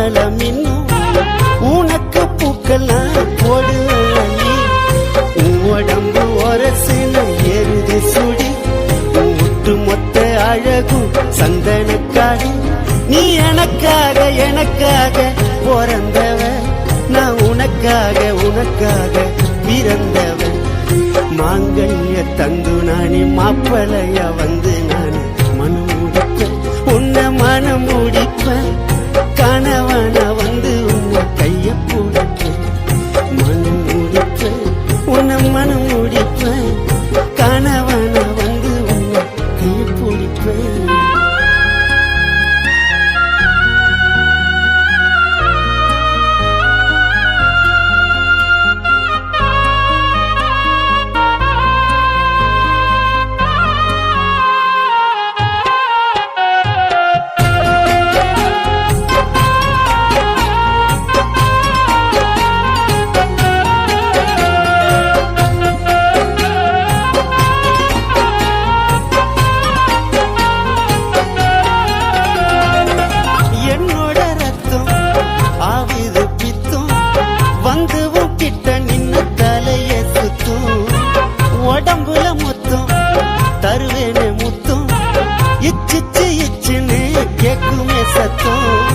மின்னலம் இன்னும் உனக்கு பூக்கெல்லாம் போடுவழி உடம்பு ஒரசின எருது சுடி ஒட்டு மொத்த அழகும் சந்தனக்காடு நீ எனக்காக எனக்காக பிறந்தவ நான் உனக்காக உனக்காக பிறந்தவன் மாங்கல்ய தந்து நானே மாப்பிளையா வந்து நானே மனம் முடிப்பேன் உன்னை மனம் முடிப்பேன் கணவன வந்து உன்னை கைய பிடிப்பேன் மனம் முடிப்பேன் உன்னை மனம் முடிப்பேன் கணவன வந்து உன்னை கைய பிடிப்பேன் உடம்புல முத்தம் தருவேனே முத்தம் இச்சிச்சு இச்சுன்னு கேக்குமே சத்தம்